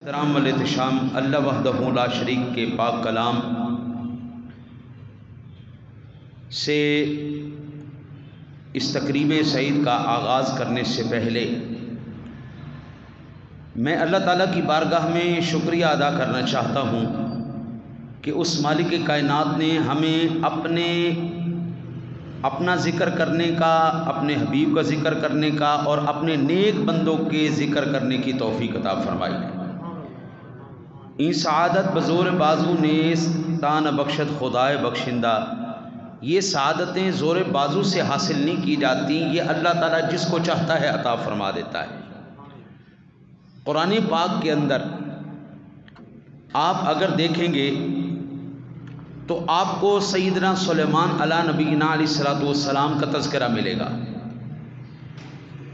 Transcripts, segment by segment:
احترام و احتشام اللہ وحدہ لا شریک کے پاک کلام سے اس تقریب سعید کا آغاز کرنے سے پہلے میں اللہ تعالیٰ کی بارگاہ میں شکریہ ادا کرنا چاہتا ہوں کہ اس مالک کائنات نے ہمیں اپنا ذکر کرنے کا، اپنے حبیب کا ذکر کرنے کا اور اپنے نیک بندوں کے ذکر کرنے کی توفیق عطا فرمائی ہے۔ این سعادت بزور بازو نیز تان بخشت خدائے بخشندہ، یہ سعادتیں زور بازو سے حاصل نہیں کی جاتی، یہ اللہ تعالیٰ جس کو چاہتا ہے عطا فرما دیتا ہے۔ قرآن پاک کے اندر آپ اگر دیکھیں گے تو آپ کو سیدنا سلیمان علیہ نبینا علیہ الصلوۃ والسلام کا تذکرہ ملے گا۔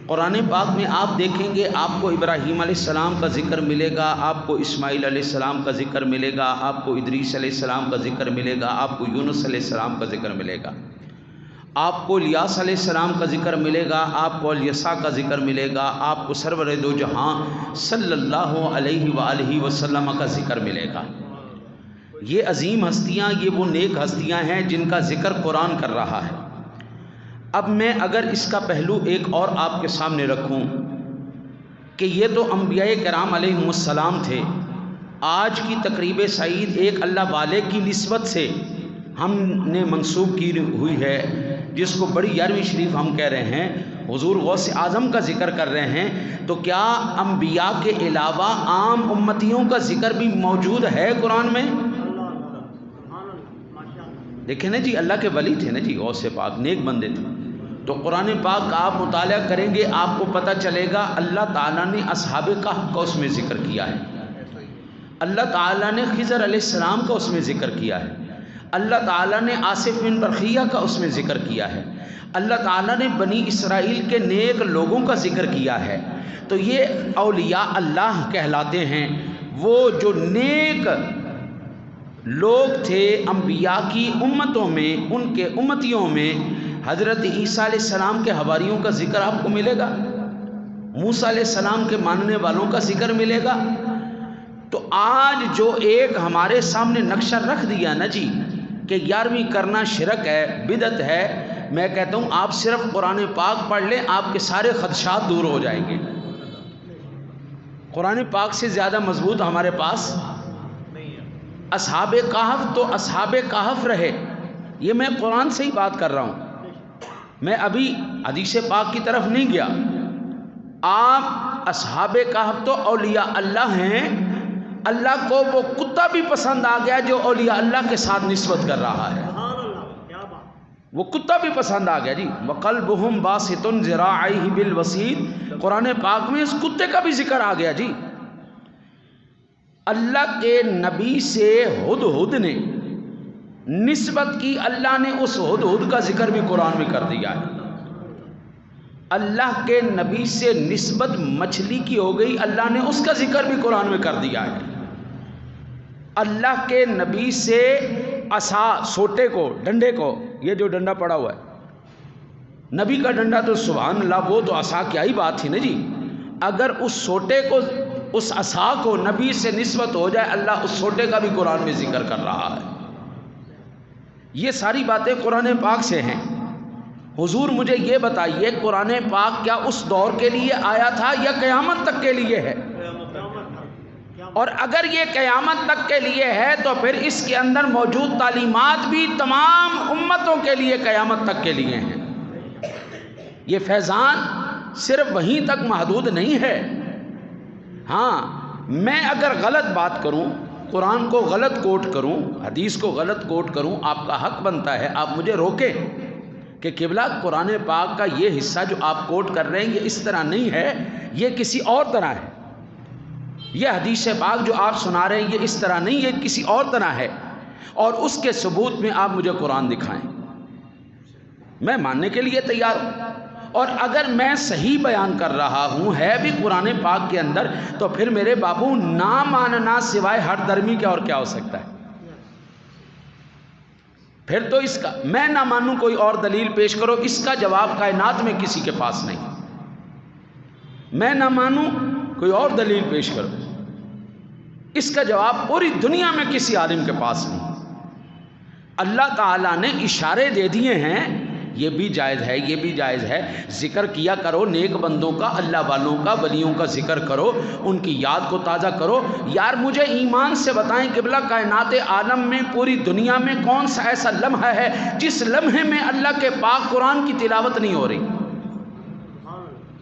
قرآن پاک میں آپ دیکھیں گے آپ کو ابراہیم علیہ السلام کا ذکر ملے گا، آپ کو اسماعیل علیہ السلام کا ذکر ملے گا، آپ کو ادریس علیہ السلام کا ذکر ملے گا، آپ کو یونس علیہ السلام کا ذکر ملے گا، آپ کو الیاس علیہ السلام کا ذکر ملے گا، آپ کو الیسا کا ذکر ملے گا، آپ کو سرور دو جہاں صلی اللہ علیہ وآلہ وسلم کا ذکر ملے گا۔ یہ عظیم ہستیاں، یہ وہ نیک ہستیاں ہیں جن کا ذکر قرآن کر رہا ہے۔ اب میں اگر اس کا پہلو ایک اور آپ کے سامنے رکھوں کہ یہ تو انبیاء کرام علیہم السلام تھے، آج کی تقریب سعید ایک اللہ والے کی نسبت سے ہم نے منسوب کی ہوئی ہے، جس کو بڑی 11ویں شریف ہم کہہ رہے ہیں، حضور غوث اعظم کا ذکر کر رہے ہیں، تو کیا انبیاء کے علاوہ عام امتیوں کا ذکر بھی موجود ہے قرآن میں؟ دیکھیں نا جی، اللہ کے ولی تھے نا جی، غوث پاک نیک بندے تھے۔ تو قرآن پاک کا آپ مطالعہ کریں گے آپ کو پتہ چلے گا اللہ تعالیٰ نے اصحاب کہف کا اس میں ذکر کیا ہے، اللہ تعالیٰ نے خضر علیہ السلام کا اس میں ذکر کیا ہے، اللہ تعالیٰ نے آصف بن برخیہ کا اس میں ذکر کیا ہے، اللہ تعالیٰ نے بنی اسرائیل کے نیک لوگوں کا ذکر کیا ہے۔ تو یہ اولیاء اللہ کہلاتے ہیں، وہ جو نیک لوگ تھے انبیاء کی امتوں میں، ان کے امتیوں میں۔ حضرت عیسیٰ علیہ السلام کے حواریوں کا ذکر آپ کو ملے گا، موسیٰ علیہ السلام کے ماننے والوں کا ذکر ملے گا۔ تو آج جو ایک ہمارے سامنے نقشہ رکھ دیا نا جی کہ 11ویں کرنا شرک ہے، بدعت ہے، میں کہتا ہوں آپ صرف قرآن پاک پڑھ لیں، آپ کے سارے خدشات دور ہو جائیں گے۔ قرآن پاک سے زیادہ مضبوط ہمارے پاس اصحاب کہف، تو اصحاب کہف رہے، یہ میں قرآن سے ہی بات کر رہا ہوں، میں ابھی حدیث پاک کی طرف نہیں گیا۔ آپ اصحاب کہف تو اولیاء اللہ ہیں، اللہ کو وہ کتا بھی پسند آ گیا جو اولیاء اللہ کے ساتھ نسبت کر رہا ہے، وہ کتا بھی پسند آ گیا جی۔ وَقَلْبُهُمْ بَاسِطٌ ذِرَاعَيْهِ بِالْوَسِيدِ، قرآن پاک میں اس کتے کا بھی ذکر آ گیا جی۔ اللہ کے نبی سے ہدہد نے نسبت کی، اللہ نے اس ہدہد کا ذکر بھی قرآن میں کر دیا ہے۔ اللہ کے نبی سے نسبت مچھلی کی ہو گئی، اللہ نے اس کا ذکر بھی قرآن میں کر دیا ہے۔ اللہ کے نبی سے عصا، سوٹے کو، ڈنڈے کو، یہ جو ڈنڈا پڑا ہوا ہے نبی کا ڈنڈا، تو سبحان اللہ، وہ تو عصا کیا ہی بات تھی نا جی۔ اگر اس سوٹے کو، اس عصا کو نبی سے نسبت ہو جائے، اللہ اس سوٹے کا بھی قرآن میں ذکر کر رہا ہے۔ یہ ساری باتیں قرآن پاک سے ہیں۔ حضور مجھے یہ بتائیے، قرآن پاک کیا اس دور کے لیے آیا تھا یا قیامت تک کے لیے ہے؟ اور اگر یہ قیامت تک کے لیے ہے تو پھر اس کے اندر موجود تعلیمات بھی تمام امتوں کے لیے قیامت تک کے لیے ہیں۔ یہ فیضان صرف وہیں تک محدود نہیں ہے۔ ہاں، میں اگر غلط بات کروں، قرآن کو غلط کوٹ کروں، حدیث کو غلط کوٹ کروں، آپ کا حق بنتا ہے آپ مجھے روکیں کہ قبلہ قرآن پاک کا یہ حصہ جو آپ کوٹ کر رہے ہیں یہ اس طرح نہیں ہے، یہ کسی اور طرح ہے۔ یہ حدیث پاک جو آپ سنا رہے ہیں یہ اس طرح نہیں، یہ کسی اور طرح ہے، اور اس کے ثبوت میں آپ مجھے قرآن دکھائیں، میں ماننے کے لیے تیار ہوں۔ اور اگر میں صحیح بیان کر رہا ہوں، ہے بھی قرآن پاک کے اندر، تو پھر میرے بابو نہ ماننا سوائے ہٹ درمی کے اور کیا ہو سکتا ہے؟ پھر تو اس کا میں نہ مانوں، کوئی اور دلیل پیش کرو، اس کا جواب کائنات میں کسی کے پاس نہیں۔ میں نہ مانوں، کوئی اور دلیل پیش کرو۔ اس کا جواب پوری دنیا میں کسی عالم کے پاس نہیں۔ اللہ تعالیٰ نے اشارے دے دیے ہیں، یہ بھی جائز ہے، یہ بھی جائز ہے، ذکر کیا کرو نیک بندوں کا، اللہ والوں کا، ولیوں کا ذکر کرو، ان کی یاد کو تازہ کرو۔ یار مجھے ایمان سے بتائیں قبلہ، کائنات عالم میں پوری دنیا میں کون سا ایسا لمحہ ہے جس لمحے میں اللہ کے پاک قرآن کی تلاوت نہیں ہو رہی؟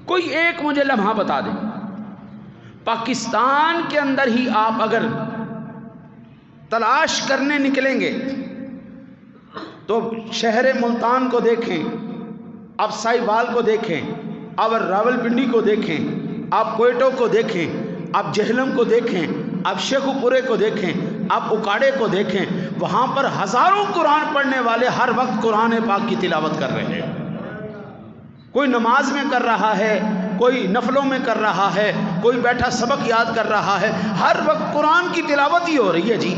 کوئی ایک مجھے لمحہ بتا دیں۔ پاکستان کے اندر ہی آپ اگر تلاش کرنے نکلیں گے تو شہر ملتان کو دیکھیں، آپ سائی وال کو دیکھیں، آپ راول پنڈی کو دیکھیں، آپ کوئٹوں کو دیکھیں، آپ جہلم کو دیکھیں، آپ شیخو پورے کو دیکھیں، آپ اکاڑے کو دیکھیں، وہاں پر ہزاروں قرآن پڑھنے والے ہر وقت قرآن پاک کی تلاوت کر رہے ہیں۔ کوئی نماز میں کر رہا ہے، کوئی نفلوں میں کر رہا ہے، کوئی بیٹھا سبق یاد کر رہا ہے، ہر وقت قرآن کی تلاوت ہی ہو رہی ہے جی۔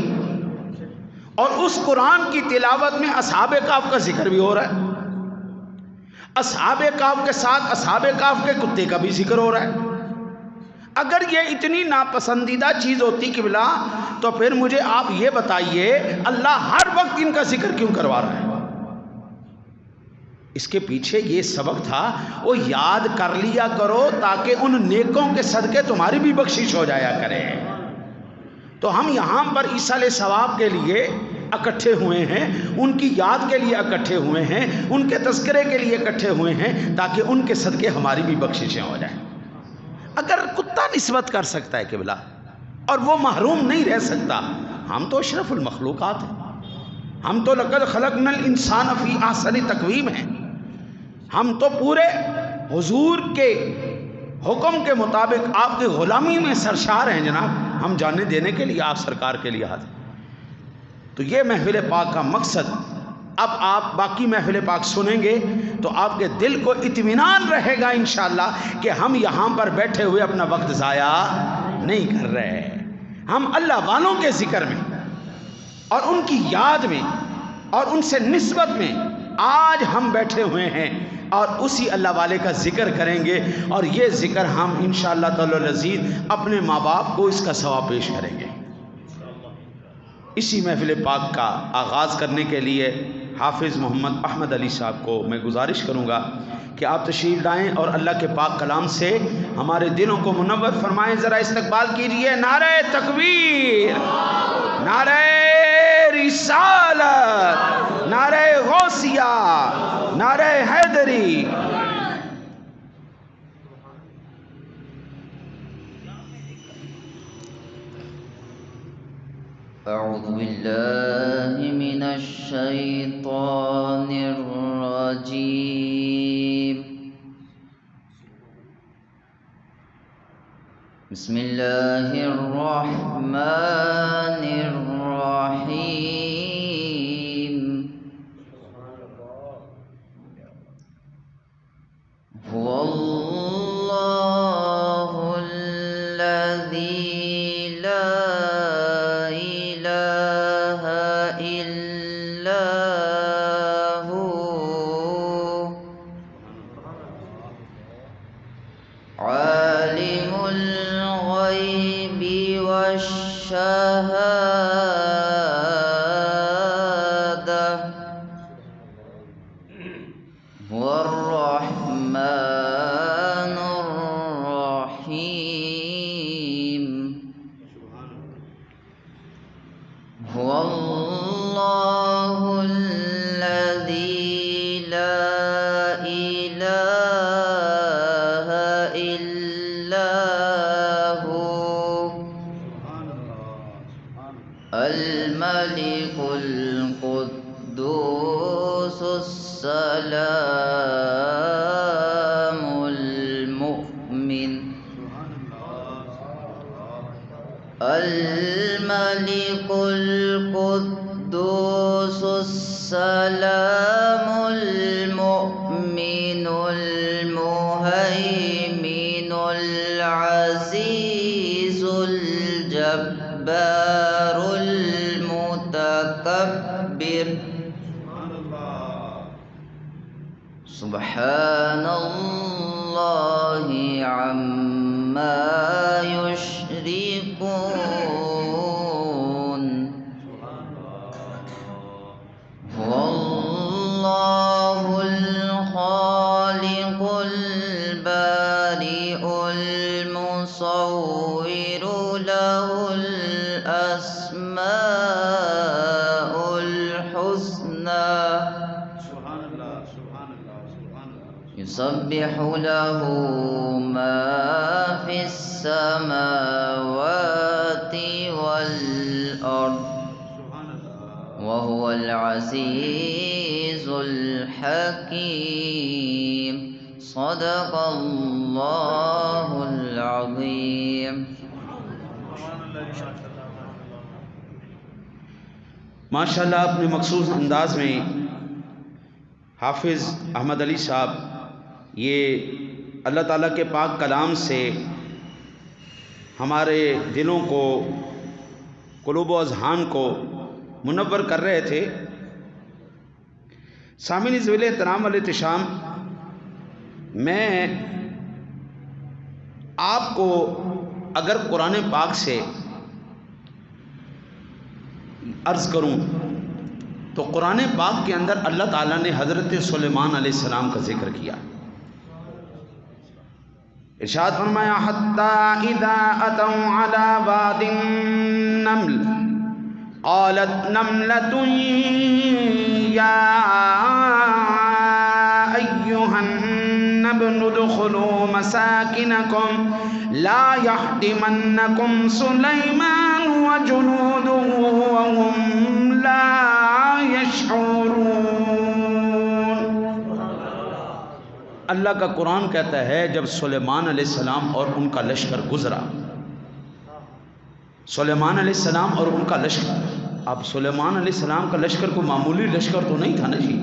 اور اس قرآن کی تلاوت میں اصحاب کہف کا ذکر بھی ہو رہا ہے، اصحاب کہف کے ساتھ اصحاب کہف کے کتے کا بھی ذکر ہو رہا ہے۔ اگر یہ اتنی ناپسندیدہ چیز ہوتی قبلہ تو پھر مجھے آپ یہ بتائیے اللہ ہر وقت ان کا ذکر کیوں کروا رہا ہے؟ اس کے پیچھے یہ سبق تھا، وہ یاد کر لیا کرو تاکہ ان نیکوں کے صدقے تمہاری بھی بخشش ہو جایا کرے۔ تو ہم یہاں پر ایصال ثواب کے لیے اکٹھے ہوئے ہیں، ان کی یاد کے لیے اکٹھے ہوئے ہیں، ان کے تذکرے کے لیے اکٹھے ہوئے ہیں تاکہ ان کے صدقے ہماری بھی بخششیں ہو جائیں۔ اگر کتا نسبت کر سکتا ہے قبلہ اور وہ محروم نہیں رہ سکتا، ہم تو اشرف المخلوقات ہیں، ہم تو لقد خلقنا الانسان فی احسن تقویم ہیں، ہم تو پورے حضور کے حکم کے مطابق آپ کی غلامی میں سرشار ہیں جناب، ہم جانے دینے کے لیے آپ سرکار کے لیے حاضر۔ تو یہ محفل پاک کا مقصد، اب آپ باقی محفل پاک سنیں گے تو آپ کے دل کو اطمینان رہے گا انشاءاللہ کہ ہم یہاں پر بیٹھے ہوئے اپنا وقت ضائع نہیں کر رہے، ہم اللہ والوں کے ذکر میں اور ان کی یاد میں اور ان سے نسبت میں آج ہم بیٹھے ہوئے ہیں اور اسی اللہ والے کا ذکر کریں گے، اور یہ ذکر ہم انشاءاللہ تعالی العزیز اپنے ماں باپ کو اس کا ثواب پیش کریں گے۔ اسی محفل پاک کا آغاز کرنے کے لیے حافظ محمد احمد علی صاحب کو میں گزارش کروں گا کہ آپ تشریف لائیں اور اللہ کے پاک کلام سے ہمارے دلوں کو منور فرمائیں۔ ذرا استقبال کیجئے، نعرہ تکبیر، نعرہ رسالت، نعرہ غوثیہ، نعرہ حیدری۔ اعوذ باللہ من الشیطان الرجیم، بسم اللہ الرحمن الرحیم، هو اللہ الذی لا الہ الا هو، عالم الغیب والشہادہ، هو الرحمن الرحیم، هو اللہ الذی لا الہ الا هو، الملك القدوس السلام المؤمن، الملك القدوس السلام المؤمن المهيمن العزيز الجبار المتكبر، سبحان اللہ عما یشرکون۔ له الأسماء الحسنى يسبح له ما في السماوات والأرض وهو العزيز الحكيم صدق اللہ العظیم۔ ماشاءاللہ اپنے مخصوص انداز میں حافظ احمد علی صاحب یہ اللہ تعالیٰ کے پاک کلام سے ہمارے دلوں کو، قلوب و اذہان کو منور کر رہے تھے۔ سامعین ذویل احترام والاحتشام، میں آپ کو اگر قرآن پاک سے عرض کروں تو قرآن پاک کے اندر اللہ تعالیٰ نے حضرت سلیمان علیہ السلام کا ذکر کیا۔ ارشاد فرمایا حتی اذا اتوا علی واد النمل قالت نملۃ یا ایھا النمل ادخلوا مساکنکم لا یحطمنکم سلیمان وجنوده وهم لا یشعرون۔ اللہ کا قرآن کہتا ہے جب سلیمان علیہ السلام اور ان کا لشکر گزرا، سلیمان علیہ السلام اور ان کا لشکر، اب سلیمان علیہ السلام کا لشکر کو معمولی لشکر تو نہیں تھا نا جی،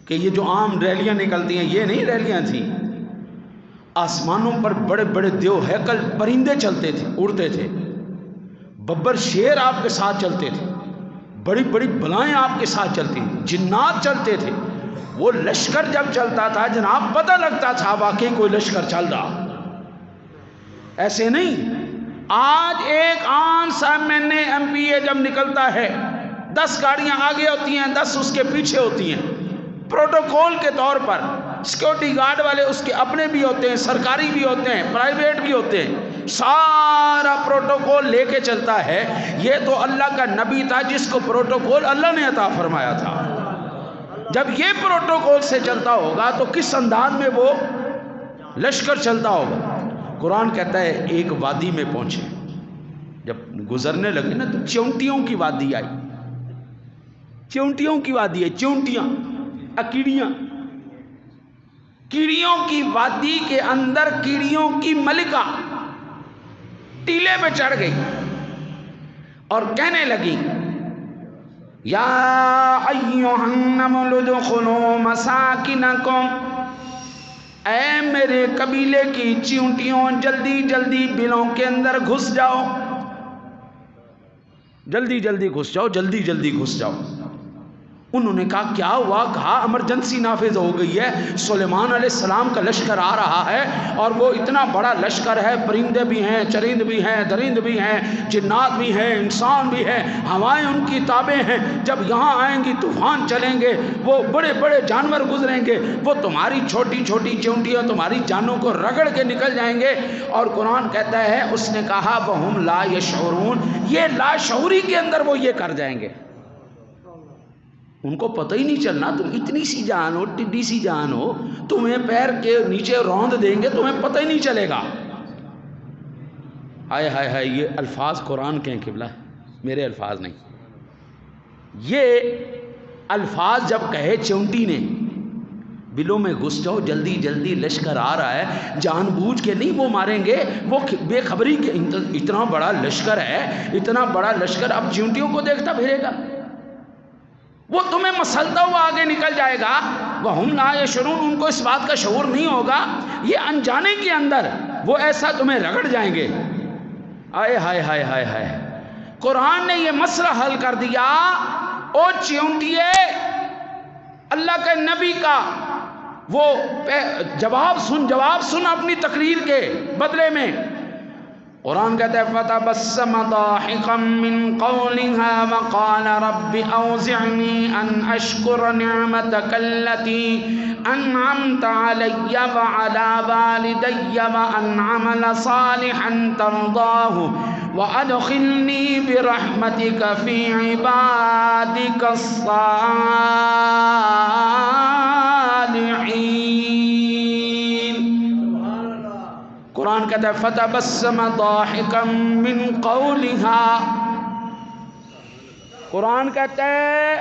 کہ یہ جو عام ریلیاں نکلتی ہیں یہ نہیں ریلیاں تھیں۔ آسمانوں پر بڑے بڑے دیو ہیکل پرندے چلتے تھے، اڑتے تھے، ببر شیر آپ کے ساتھ چلتے تھے، بڑی بڑی بلائیں آپ کے ساتھ چلتی تھیں، جنات چلتے تھے۔ وہ لشکر جب چلتا تھا جناب پتہ لگتا تھا واقعی کوئی لشکر چل رہا، ایسے نہیں۔ آج ایک عام سا MP جب نکلتا ہے 10 گاڑیاں آگے ہوتی ہیں 10 اس کے پیچھے ہوتی ہیں، پروٹوکول کے طور پر سیکورٹی گارڈ والے اس کے اپنے بھی ہوتے ہیں، سرکاری بھی ہوتے ہیں، پرائیویٹ بھی ہوتے ہیں، سارا پروٹوکول لے کے چلتا ہے۔ یہ تو اللہ کا نبی تھا جس کو پروٹوکول اللہ نے عطا فرمایا تھا۔ جب یہ پروٹوکول سے چلتا ہوگا تو کس انداز میں وہ لشکر چلتا ہوگا۔ قرآن کہتا ہے ایک وادی میں پہنچے، جب گزرنے لگے نا تو چونٹیوں کی وادی آئی، چونٹیوں کی وادی ہے، چونٹیاں اکیڑیاں، کیڑیوں کی وادی کے اندر کیڑیوں کی ملکہ ٹیلے پہ چڑھ گئی اور کہنے لگی یا ایھا النمل ادخلوا مساکنکم، اے میرے قبیلے کی چیونٹیوں جلدی جلدی بلوں کے اندر گھس جاؤ، جلدی جلدی گھس جاؤ، جلدی جلدی گھس جاؤ۔ انہوں نے کہا کیا ہوا؟ کہا ایمرجنسی نافذ ہو گئی ہے، سلیمان علیہ السلام کا لشکر آ رہا ہے اور وہ اتنا بڑا لشکر ہے، پرندے بھی ہیں، چرند بھی ہیں، درند بھی ہیں، جنات بھی ہیں، انسان بھی ہیں، ہوائیں ان کی تابع ہیں، جب یہاں آئیں گی طوفان چلیں گے، وہ بڑے بڑے جانور گزریں گے، وہ تمہاری چھوٹی چھوٹی چونٹیاں تمہاری جانوں کو رگڑ کے نکل جائیں گے۔ اور قرآن کہتا ہے اس نے کہا وَهُمْ لَا يَشْعُرُونَ، یہ لاشعوری کے اندر وہ یہ کر جائیں گے، ان کو پتہ ہی نہیں چلنا۔ تم اتنی سی جان ہو، ٹڈی سی جان ہو، تمہیں پیر کے نیچے روند دیں گے، تمہیں پتہ ہی نہیں چلے گا۔ ہائے ہائے ہائے، یہ الفاظ قرآن کے ہیں قبلہ، میرے الفاظ نہیں۔ یہ الفاظ جب کہے چونٹی نے بلوں میں گھس جاؤ، جلدی جلدی لشکر آ رہا ہے، جان بوجھ کے نہیں وہ ماریں گے، وہ بے خبری کے، اتنا بڑا لشکر ہے، اتنا بڑا لشکر اب چونٹیوں کو دیکھتا پھرے گا، وہ تمہیں مسلتا ہوا آگے نکل جائے گا۔ وَهُمْ لَا يَشْعُرُونَ، ان کو اس بات کا شعور نہیں ہوگا، یہ انجانے کے اندر وہ ایسا تمہیں رگڑ جائیں گے۔ آئے ہائے ہائے ہائے ہائے، قرآن نے یہ مسئلہ حل کر دیا۔ او چیونٹیے، اللہ کے نبی کا وہ جواب سن اپنی تقریر کے بدلے میں۔ قرآن کہتا ہے فتبسم ضاحکا من قولها وقال رب اوزعنی ان اشکر نعمتک التي انعمت علی وعلى والدی وان اعمل صالحا ترضاه وادخلنی برحمتک فی عبادک الصالحین۔ قرآن کہتا ہے فتبسم ضاحکا من قولها، قرآن کہتا ہے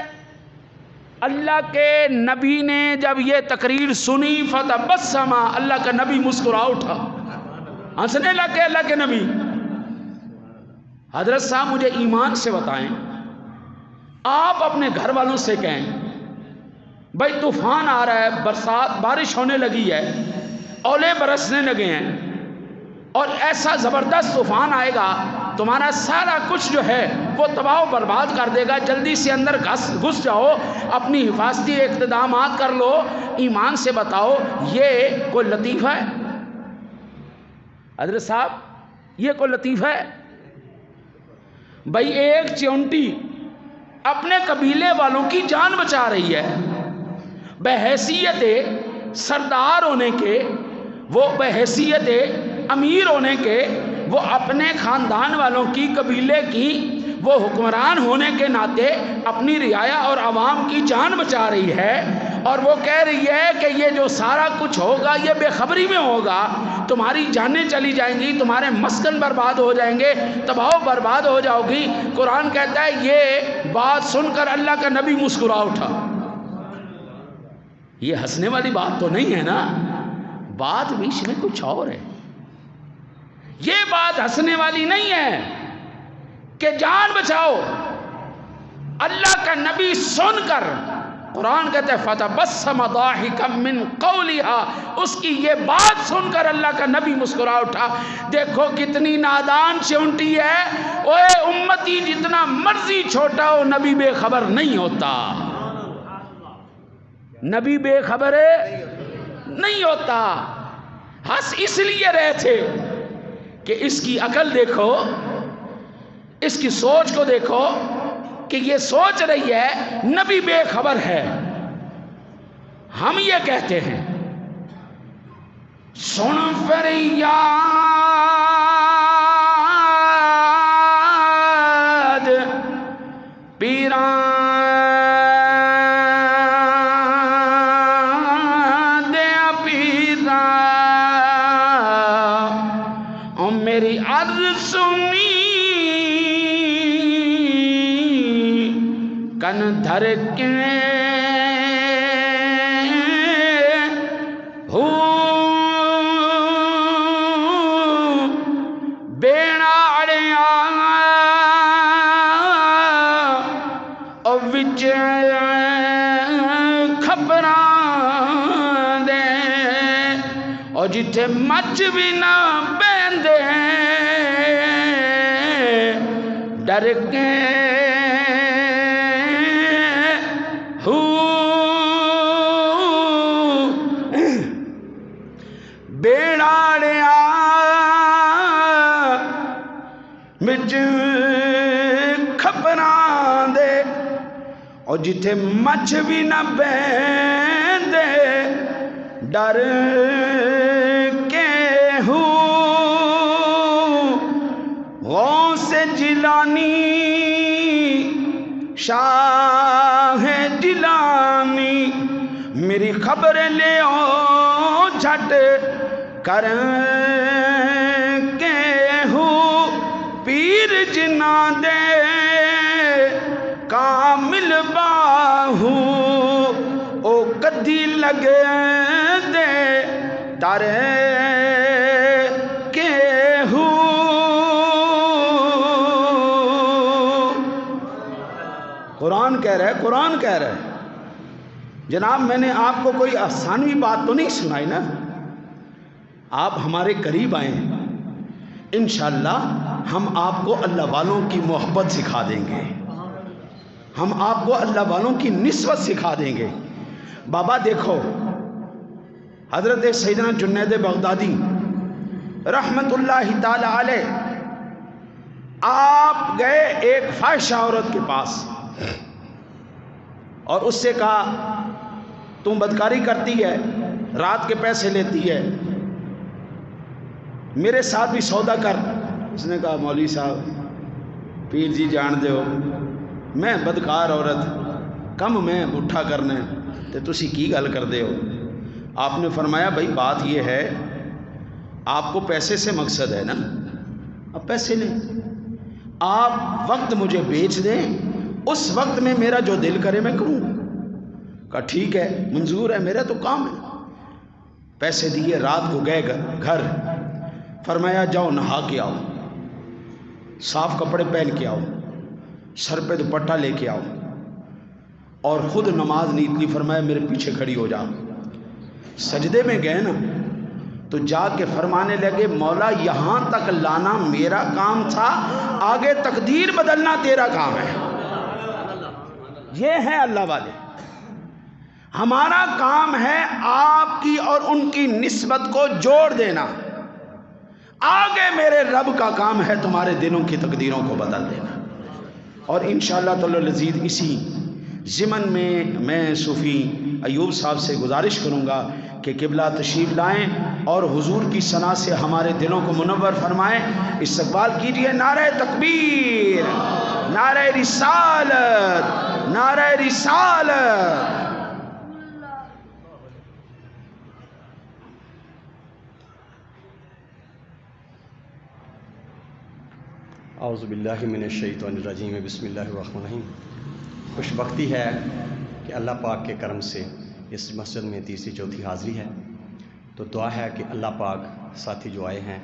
اللہ کے نبی نے جب یہ تقریر سنی فتبسم، اللہ کا نبی مسکرا اٹھا، ہنسنے لگے اللہ کے نبی۔ حضرت صاحب مجھے ایمان سے بتائیں، آپ اپنے گھر والوں سے کہیں بھائی طوفان آ رہا ہے، برسات بارش ہونے لگی ہے، اولے برسنے لگے ہیں اور ایسا زبردست طوفان آئے گا تمہارا سارا کچھ جو ہے وہ تباہ و برباد کر دے گا، جلدی سے اندر گھس جاؤ، اپنی حفاظتی اقتدامات کر لو، ایمان سے بتاؤ یہ کوئی لطیفہ ہے؟ حضرت صاحب یہ کوئی لطیفہ ہے؟ بھائی ایک چونٹی اپنے قبیلے والوں کی جان بچا رہی ہے، بحیثیت سردار ہونے کے، وہ بحیثیت امیر ہونے کے، وہ اپنے خاندان والوں کی، قبیلے کی، وہ حکمران ہونے کے ناطے اپنی رعایا اور عوام کی جان بچا رہی ہے، اور وہ کہہ رہی ہے کہ یہ جو سارا کچھ ہوگا یہ بے خبری میں ہوگا، تمہاری جانیں چلی جائیں گی، تمہارے مسکن برباد ہو جائیں گے، تباہ و برباد ہو جاؤ گی۔ قرآن کہتا ہے یہ بات سن کر اللہ کا نبی مسکرا اٹھا۔ یہ ہنسنے والی بات تو نہیں ہے نا، بات بیچ میں کچھ اور ہے۔ یہ بات ہنسنے والی نہیں ہے کہ جان بچاؤ، اللہ کا نبی سن کر، قرآن کہتا ہے فتبسم ضاحکا من قولها، اس کی یہ بات سن کر اللہ کا نبی مسکرا اٹھا۔ دیکھو کتنی نادان چونٹی ہے، اوے امتی جتنا مرضی چھوٹا ہو نبی بے خبر نہیں ہوتا، نبی بے خبر نہیں ہوتا۔ ہنس اس لیے رہے تھے کہ اس کی عقل دیکھو، اس کی سوچ کو دیکھو کہ یہ سوچ رہی ہے نبی بے خبر ہے۔ ہم یہ کہتے ہیں سن فریاد پیران دے پیران، اور میری عرض سنی کن دھر کے ہو بیڑا اڑیا اور وچ خبراں دے، اور جتھے مچ بھی نہ بیندے ڈر کے بیڑاڑیا بچ خبراں دے، اور جتھے مچھ بھی نہ بیندے ڈر کے غوث جیلانی شاہ جیلانی میری خبر لے او جھٹ کر کے پیر جنا دے کامل باہو او کدی لگے دے تارے کے قرآن کہہ رہا ہے، قرآن کہہ رہا ہے۔ جناب میں نے آپ کو کوئی افسانوی بات تو نہیں سنائی نا، آپ ہمارے قریب آئے ہیں، انشاءاللہ ہم آپ کو اللہ والوں کی محبت سکھا دیں گے، ہم آپ کو اللہ والوں کی نسبت سکھا دیں گے۔ بابا دیکھو حضرت سیدنا جنید بغدادی رحمت اللہ تعالی علیہ آپ گئے ایک فاحشہ عورت کے پاس اور اس سے کہا تم بدکاری کرتی ہے، رات کے پیسے لیتی ہے، میرے ساتھ بھی سودا کر۔ اس نے کہا مولوی صاحب پیر جی جان دے ہو میں بدکار عورت کم میں اٹھا کرنے تے تسی کی گل کر دے ہو۔ آپ نے فرمایا بھائی بات یہ ہے آپ کو پیسے سے مقصد ہے نا، اب پیسے لیں، آپ وقت مجھے بیچ دیں، اس وقت میں میرا جو دل کرے میں کروں۔ کہا ٹھیک ہے منظور ہے، میرا تو کام ہے۔ پیسے دیے، رات کو گئے گھر، فرمایا جاؤ نہا کے آؤ، صاف کپڑے پہن کے آؤ، سر پہ دوپٹہ لے کے آؤ، اور خود نماز نیت لی۔ فرمایا میرے پیچھے کھڑی ہو جا۔ سجدے میں گئے نا تو جا کے فرمانے لگے مولا یہاں تک لانا میرا کام تھا، آگے تقدیر بدلنا تیرا کام ہے۔ یہ ہے اللہ والے، ہمارا کام ہے آپ کی اور ان کی نسبت کو جوڑ دینا، آگے میرے رب کا کام ہے تمہارے دلوں کی تقدیروں کو بدل دینا۔ اور انشاءاللہ تعالی العزیز اسی ضمن میں صوفی ایوب صاحب سے گزارش کروں گا کہ قبلہ تشریف لائیں اور حضور کی ثنا سے ہمارے دلوں کو منور فرمائیں۔ استقبال کیجئے نعرہ تکبیر، نعرہ رسالت، نعرہ رسالت۔ اعوذ باللہ من الشیطان الرجیم، بسم اللہ الرحمن الرحیم۔ خوش بختی ہے کہ اللہ پاک کے کرم سے اس مسجد میں تیسری چوتھی حاضری ہے، تو دعا ہے کہ اللہ پاک ساتھی جو آئے ہیں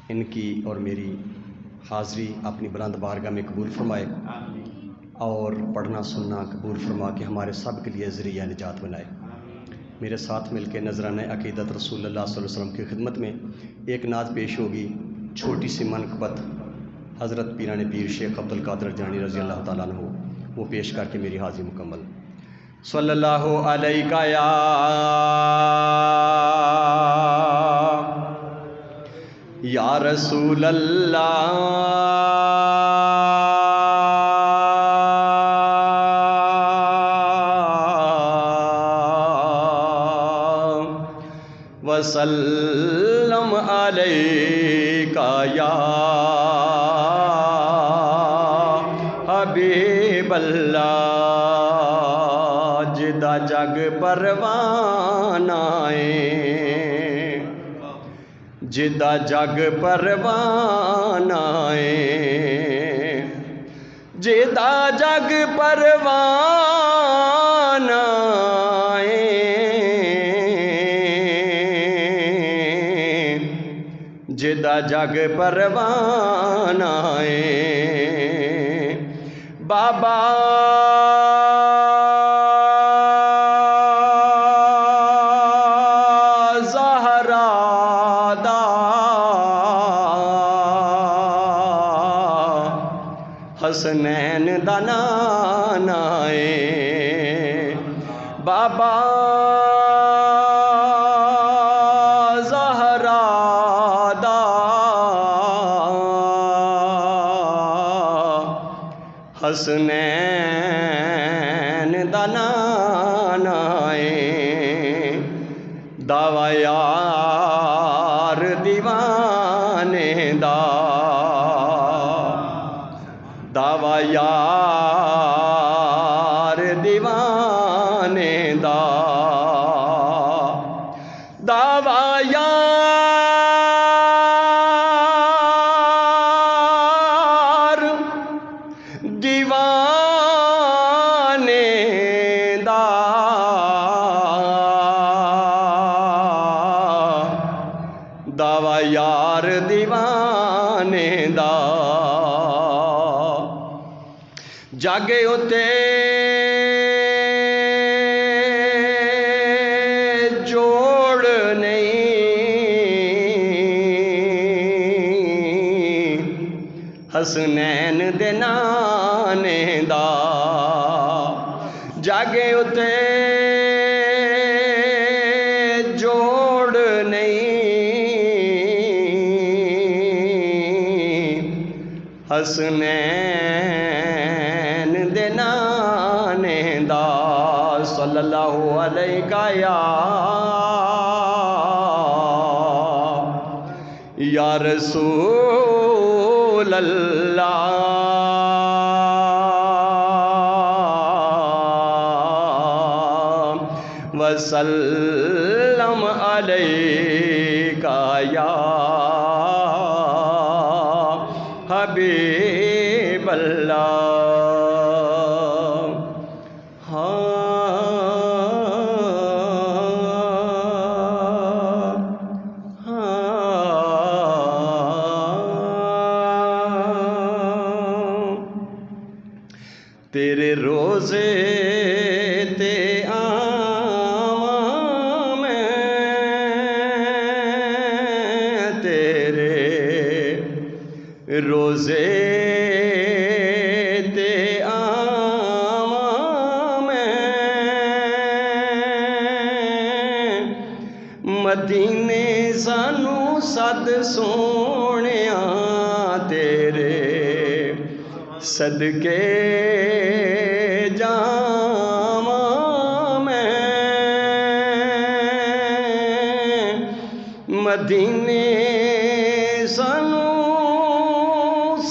ان کی اور میری حاضری اپنی بلند بارگاہ میں قبول فرمائے اور پڑھنا سننا قبول فرما کے ہمارے سب کے لیے ذریعہ نجات بنائے۔ میرے ساتھ مل کے نذرانہ عقیدت رسول اللہ صلی اللہ علیہ وسلم کی خدمت میں ایک نعت پیش ہوگی، چھوٹی سی منقبت حضرت پیران پیر شیخ عبد القادر جانی رضی اللہ تعالیٰ عنہ، وہ پیش کر کے میری حاضری مکمل۔ صلی اللہ علیہ یا رسول اللہ، وسلم علیکہ یا حبیب اللہ، جدہ جگ پروانہ جدہ جگ پروانہ جدہ جگ پروانہ جدہ جگ پروانہ بابا حسنین دا نانا ہے، بابا زہرا دا حسنین دا نانا ہے، دعوی یار دیوانے دا، دعوی یار دیوانے دا، دعوی یار دیوانے دا، دعوی یار دیوانے دا، جاگے ہوتے جوڑ نہیں، حسنین دے نانے دا، جاگے ہوتے جوڑ نہیں، حسنین دے نانے دا صلی اللہ علیہ یا رسول اللہ وسلم علیکہ یا حبیب اللہ تیرے روزے تے آواں میں تیرے روزے تے آواں میں مدینے سانو سد سونیاں تیرے صدقے جاواں میں مدینے سانو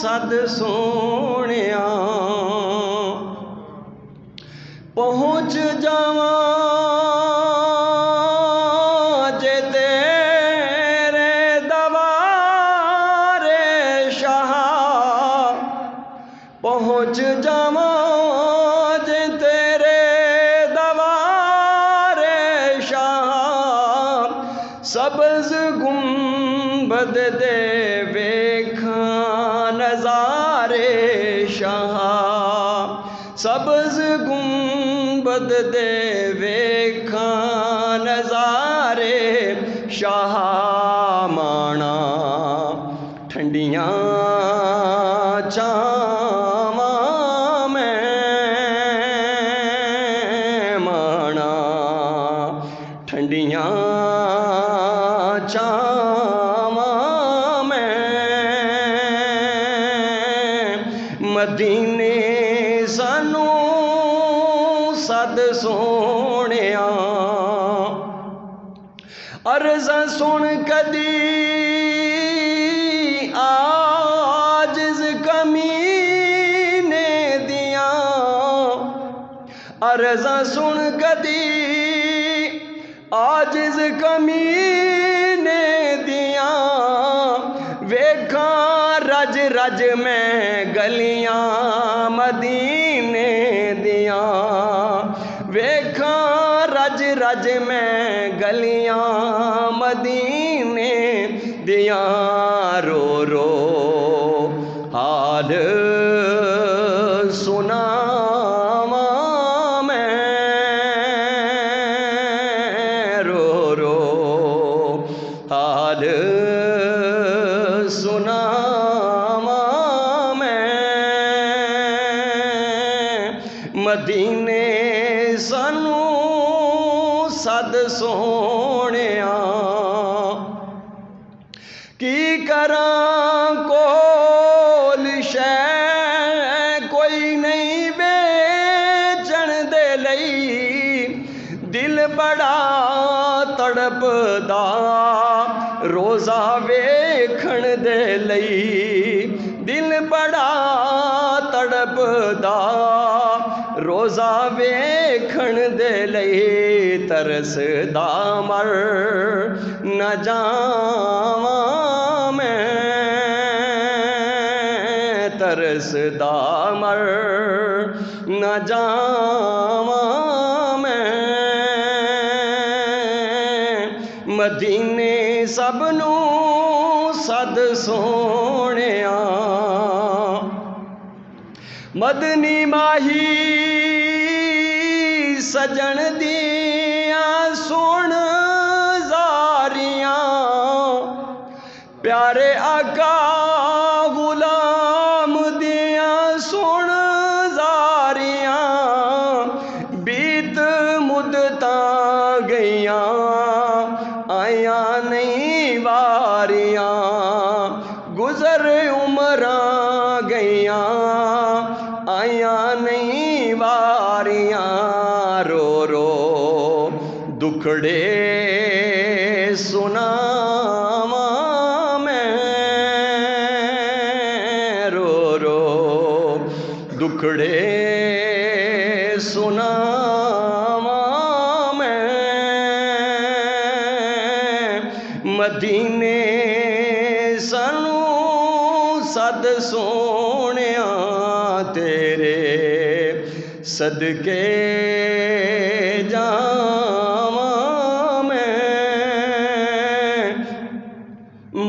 سد سونیاں پہنچ جاواں جے تیرے دوارے شاہ پہنچ جاواں جے تیرے دوارے شاہ سبز گنبد دے ویکھاں نظارے شاہ سبز گنبد دے ویکھاں نظارے شاہ مانا ٹھنڈیاں چاواں میں مانا ٹھنڈیاں چاواں میں مدینے سانو سد سونیاں عرضاں سن کدی عاجز کمینے دیاں عرضاں سن کدی عاجز کمینے دیاں ویکھاں رج رج میں گلیاں مدینے دیاں ویکھاں رج رج میں گلیاں مدینے دیاں رو رو حال سناواں میں رو رو حال سناواں میں مدینے سانو سد سونیاں کی کراں کول شے کوئی نہیں بیچن دے لئی دل بڑا تڑپدا روزہ ویکھن دے لئی دل بڑا تڑپدا روزہ ویکھن دے لئی ترسدا مر نہ جاواں میں ترسدا مر نہ جاواں میں مدینے سب نو سد سونیاں مدنی ماہی سجن دیاں سن زاریاں پیارے آقا غلام دیاں سن زاریاں بیت مدتاں گئیاں آیاں نہیں واریاں گزر عمراں گئیاں نویاں آیاں نہیں واریاں رو رو دکھڑے سناواں میں رو رو دکھڑے سناواں میں مدینے سنو صد سونیاں تیرے صدقے جاواں میں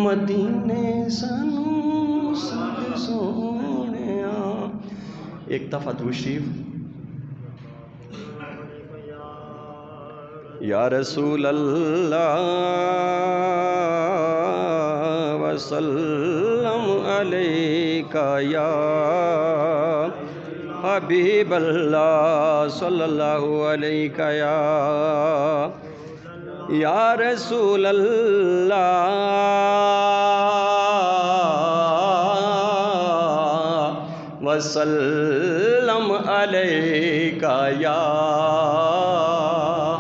مدینے سنو صد سونیاں. ایک دفعہ درود شریف. یا رسول اللہ وسلم علیک یا حبیب اللہ صلی اللہ علیک یا رسول اللہ وسلم علیک یا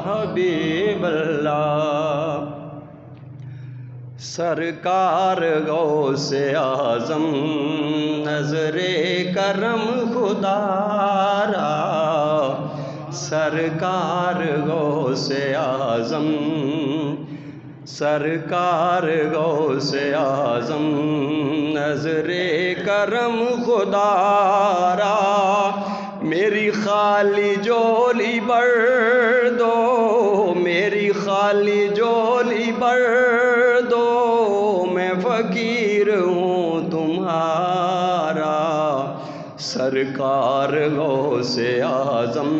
حبیب اللہ. سرکار غوث اعظم نظر کرم خدا را سرکار غوث اعظم سرکار غوث اعظم نظر کرم خدا را میری خالی جولی بھر دو میری خالی جولی بھر دو میں فقیر ہوں تمہارا سرکار غوث اعظم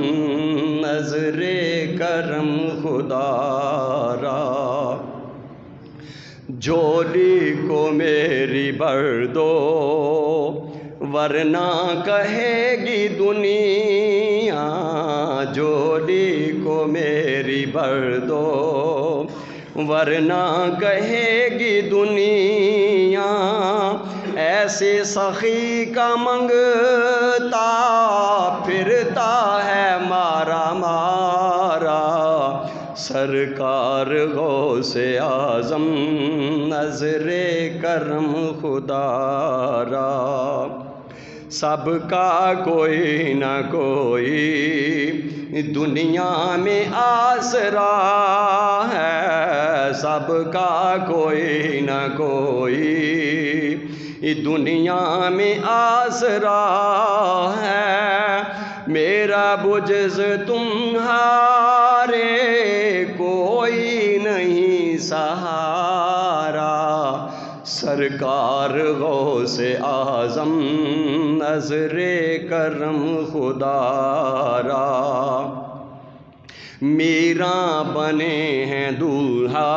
نظر کرم خدا را جولی کو میری بھر دو ورنہ کہے گی دنیا جولی کو میری بھر دو ورنہ کہے گی دنیا ایسے سخی کا منگتا پھرتا ہے مارا مارا سرکار غوث اعظم نظر کرم خدا را سب کا کوئی نہ کوئی دنیا میں آسرا ہے سب کا کوئی نہ کوئی دنیا میں آسرا ہے میرا بجز تمہارے کوئی نہیں سہارا سرکار غوث اعظم نظر کرم خدا را میراں بنے ہیں دولہا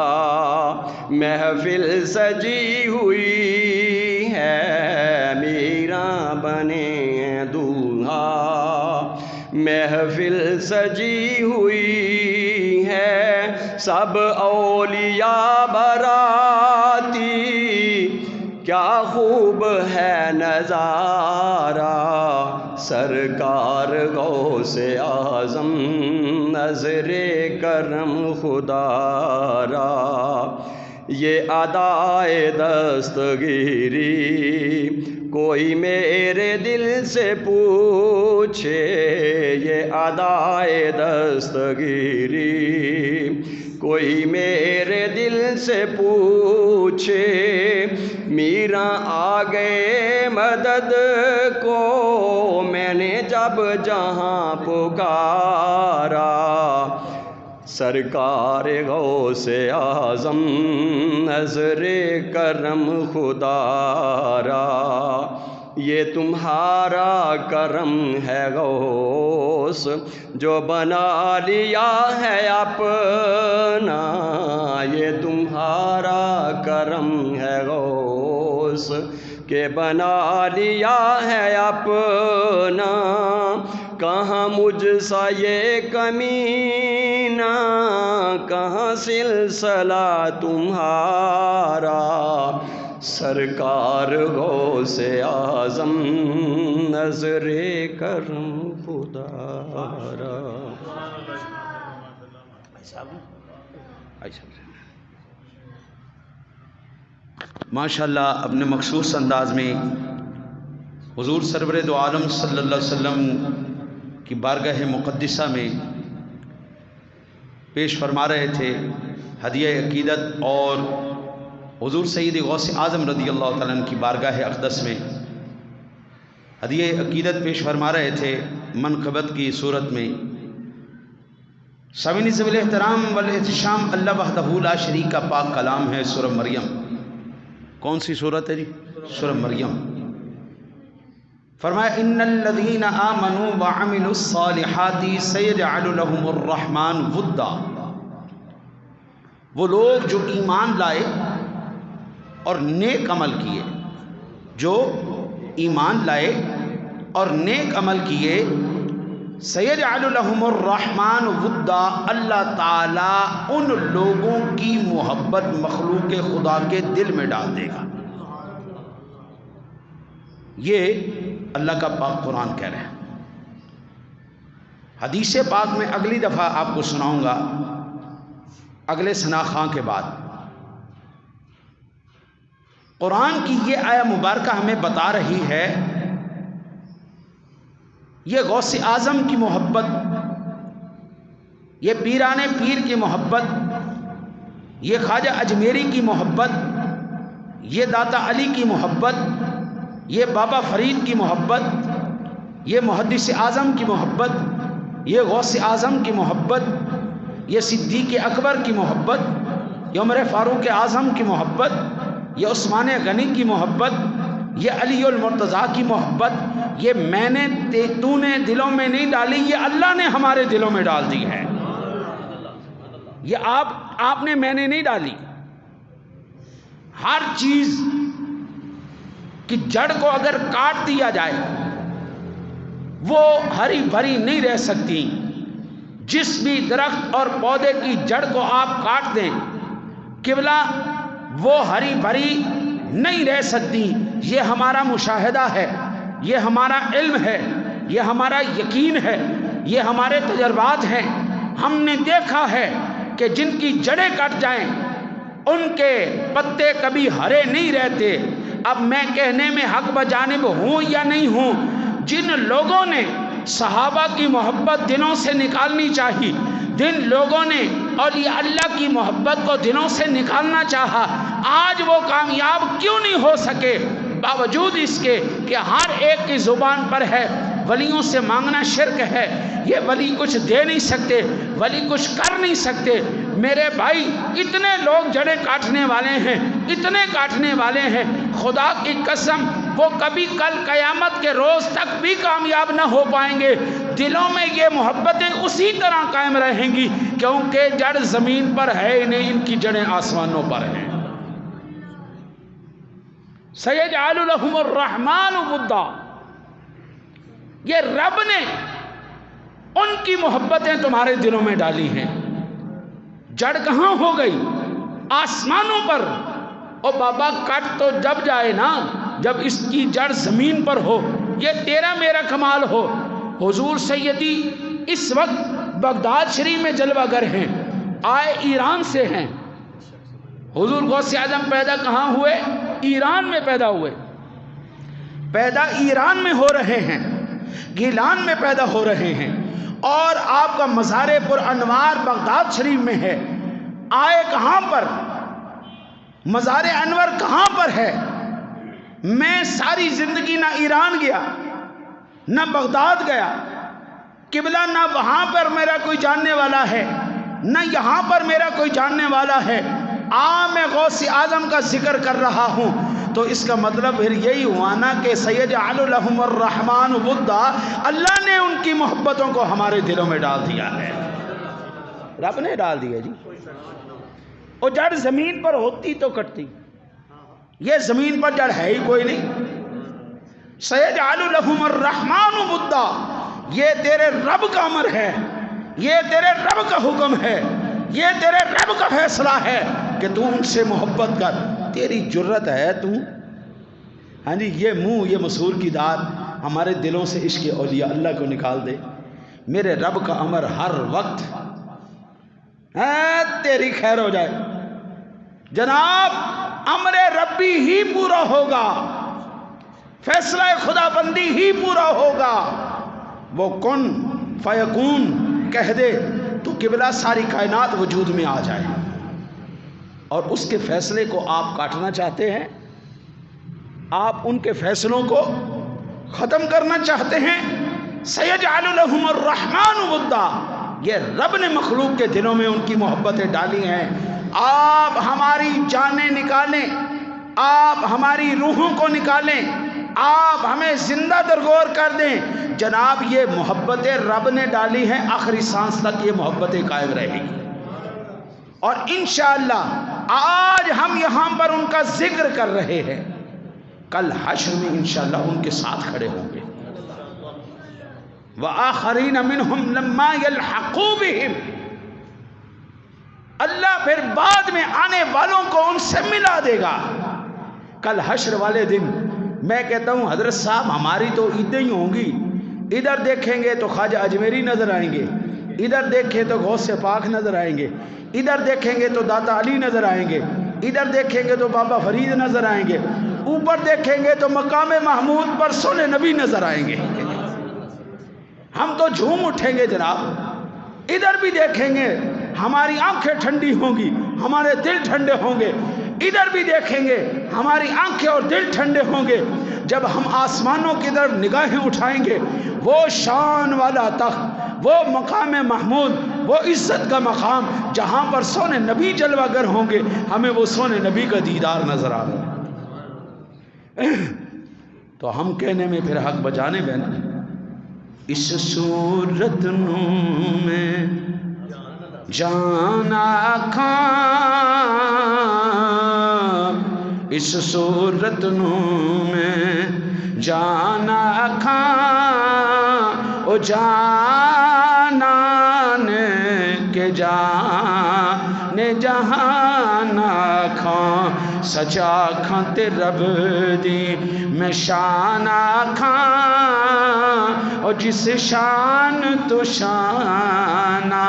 محفل سجی ہوئی ہے میراں بنے ہیں دولہا محفل سجی ہوئی ہے سب اولیاء براتی کیا خوب ہے نظارہ سرکار غوث اعظم نظر کرم خدا را یہ ادائے دستگیری کوئی میرے دل سے پوچھے یہ ادائے دستگیری کوئی میرے دل سے پوچھے میراں آ گئے مدد کو میں نے جب جہاں پکارا سرکار غوث اعظم نظر کرم خدا را یہ تمہارا کرم ہے غوث جو بنا لیا ہے اپنا یہ تمہارا کرم ہے غوث کہ بنا لیا ہے اپنا کہاں مجھ سا یہ کمینہ کہاں سلسلہ تمہارا سرکار غوث اعظم نظر کرم پدارا. ماشاء اللہ اپنے مخصوص انداز میں حضور سرور دو عالم صلی اللہ علیہ وسلم کی بارگاہ مقدسہ میں پیش فرما رہے تھے ہدیہ عقیدت، اور حضور سید غوث اعظم رضی اللہ تعالیٰ عنہ کی بارگاہ اقدس میں ہدیہ عقیدت پیش فرما رہے تھے منقبت کی صورت میں. سامعین ذوی الاحترام والاحتشام، اللہ وحدہ لا شریک کا پاک کلام ہے سورہ مریم. کون سی صورت ہے جی؟ سورہ مریم. فرمایا ان الذین آمنوا وعملوا الصالحات سیجعل لهم الرحمن ودا. وہ لوگ جو ایمان لائے اور نیک عمل کیے، جو ایمان لائے اور نیک عمل کیے، سیجعل لهم الرحمن ودا، اللہ تعالیٰ ان لوگوں کی محبت مخلوق خدا کے دل میں ڈال دے گا. یہ اللہ کا پاک قرآن کہہ رہے ہیں. حدیث پاک میں اگلی دفعہ آپ کو سناؤں گا اگلے ثنا خاں کے بعد. قرآن کی یہ آیہ مبارکہ ہمیں بتا رہی ہے یہ غوث اعظم کی محبت، یہ پیران پیر کی محبت، یہ خواجہ اجمیری کی محبت، یہ داتا علی کی محبت، یہ بابا فرید کی محبت، یہ محدث اعظم کی محبت، یہ غوث اعظم کی محبت، یہ صدیق اکبر کی محبت، یہ عمر فاروق اعظم کی محبت، یہ عثمان غنی کی محبت، یہ علی المرتضیٰ کی محبت، یہ میں نے تو نے دلوں میں نہیں ڈالی، یہ اللہ نے ہمارے دلوں میں ڈال دی ہے. یہ آپ نے میں نے نہیں ڈالی. ہر چیز کی جڑ کو اگر کاٹ دیا جائے وہ ہری بھری نہیں رہ سکتی. جس بھی درخت اور پودے کی جڑ کو آپ کاٹ دیں قبلہ وہ ہری بھری نہیں رہ سکتی. یہ ہمارا مشاہدہ ہے، یہ ہمارا علم ہے، یہ ہمارا یقین ہے، یہ ہمارے تجربات ہیں. ہم نے دیکھا ہے کہ جن کی جڑیں کٹ جائیں ان کے پتے کبھی ہرے نہیں رہتے. اب میں کہنے میں حق بجانب ہوں یا نہیں ہوں، جن لوگوں نے صحابہ کی محبت دلوں سے نکالنی چاہی، جن لوگوں نے اولیاء اللہ کی محبت کو دلوں سے نکالنا چاہا، آج وہ کامیاب کیوں نہیں ہو سکے؟ باوجود اس کے کہ ہر ایک کی زبان پر ہے ولیوں سے مانگنا شرک ہے، یہ ولی کچھ دے نہیں سکتے، ولی کچھ کر نہیں سکتے. میرے بھائی اتنے لوگ جڑیں کاٹنے والے ہیں، اتنے کاٹنے والے ہیں، خدا کی قسم وہ کبھی کل قیامت کے روز تک بھی کامیاب نہ ہو پائیں گے. دلوں میں یہ محبتیں اسی طرح قائم رہیں گی کیونکہ جڑ زمین پر ہے ہی نہیں، ان کی جڑیں آسمانوں پر ہیں. سیجعل لهم الرحمن ودا، یہ رب نے ان کی محبتیں تمہارے دلوں میں ڈالی ہیں. جڑ کہاں ہو گئی؟ آسمانوں پر. او بابا کٹ تو جب جائے نا جب اس کی جڑ زمین پر ہو. یہ تیرا میرا کمال ہو. حضور سیدی اس وقت بغداد شریف میں جلوہ گر ہیں، آئے ایران سے ہیں. حضور غوث اعظم پیدا کہاں ہوئے؟ ایران میں پیدا ہوئے. پیدا ایران میں ہو رہے ہیں، گیلان میں پیدا ہو رہے ہیں، اور آپ کا مزار پر انوار بغداد شریف میں ہے. آئے کہاں پر؟ مزار انور کہاں پر ہے؟ میں ساری زندگی نہ ایران گیا نہ بغداد گیا، قبلہ نہ وہاں پر میرا کوئی جاننے والا ہے نہ یہاں پر میرا کوئی جاننے والا ہے. میں غوث اعظم کا ذکر کر رہا ہوں تو اس کا مطلب پھر یہی ہوا نا کہ سیجعل لهم الرحمن ودا، اللہ نے ان کی محبتوں کو ہمارے دلوں میں ڈال دیا ہے. رب نے ڈال دیا جی. وہ جڑ زمین پر ہوتی تو کٹتی، یہ زمین پر جڑ ہے ہی کوئی نہیں. سیجعل لهم الرحمن ودا، یہ تیرے رب کا امر ہے، یہ تیرے رب کا حکم ہے، یہ تیرے رب کا فیصلہ ہے کہ تو ان سے محبت کر. تیری جرت ہے تو ہاں جی یہ منہ یہ مسور کی دار ہمارے دلوں سے عشق اولیاء اللہ کو نکال دے. میرے رب کا امر ہر وقت تیری خیر ہو جائے. جناب امر ربی ہی پورا ہوگا, فیصلہ خدا بندی ہی پورا ہوگا. وہ کن فیکون کہہ دے تو قبلہ ساری کائنات وجود میں آ جائے. اور اس کے فیصلے کو آپ کاٹنا چاہتے ہیں, آپ ان کے فیصلوں کو ختم کرنا چاہتے ہیں. سیجعل لهم الرحمن ودا, یہ رب نے مخلوق کے دلوں میں ان کی محبتیں ڈالی ہیں. آپ ہماری جانیں نکالیں, آپ ہماری روحوں کو نکالیں, آپ ہمیں زندہ درگور کر دیں. جناب یہ محبتیں رب نے ڈالی ہیں, آخری سانس تک یہ محبتیں قائم رہے گی. اور انشاءاللہ آج ہم یہاں پر ان کا ذکر کر رہے ہیں, کل حشر میں انشاءاللہ ان کے ساتھ کھڑے ہوں گے. وآخرین منہم لما یلحقوا بہم, اللہ پھر بعد میں آنے والوں کو ان سے ملا دے گا. کل حشر والے دن میں کہتا ہوں حضرت صاحب ہماری تو عیدیں ہی ہوں گی, ادھر دیکھیں گے تو خواجہ اجمیری نظر آئیں گے, ادھر دیکھیں تو غوث پاک نظر آئیں گے, ادھر دیکھیں گے تو داتا علی نظر آئیں گے, ادھر دیکھیں گے تو بابا فرید نظر آئیں گے, اوپر دیکھیں گے تو مقام محمود پر سونے نبی نظر آئیں گے. ہم تو جھوم اٹھیں گے جناب. ادھر بھی دیکھیں گے ہماری آنکھیں ٹھنڈی ہوں گی, ہمارے دل ٹھنڈے ہوں گے. ادھر بھی دیکھیں گے ہماری آنکھیں اور دل ٹھنڈے ہوں گے. جب ہم آسمانوں کی طرف نگاہیں اٹھائیں گے, وہ شان والا تخت, وہ مقام محمود, وہ عزت کا مقام جہاں پر سونے نبی جلوہ گر ہوں گے, ہمیں وہ سونے نبی کا دیدار نظر آ رہا ہے. تو ہم کہنے میں پھر حق بجانے میں نا, اس صورت میں جانا کھان, اس صورت میں جانا کھان, او جانا نے کے جان جہانا کھان, سچا کھان تے رب دی میں شانا کھان, اور جس شان تو شانہ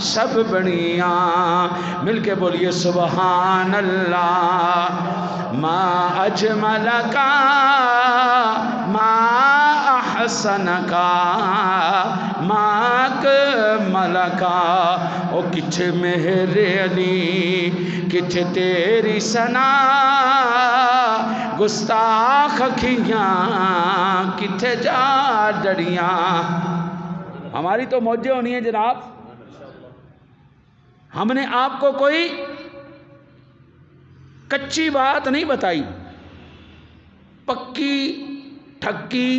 سب بڑیاں. مل کے بولیے سبحان اللہ. ما اجمل کا ما احسن کا ما اکمل کا, او کتھے مہر علی کتھے تیری ثنا, گستاخ اکھیاں کتھے جا ڈڑیاں. ہماری تو موجیں ہونی ہیں جناب. ہم نے آپ کو کوئی کچی بات نہیں بتائی, پکی ٹھکی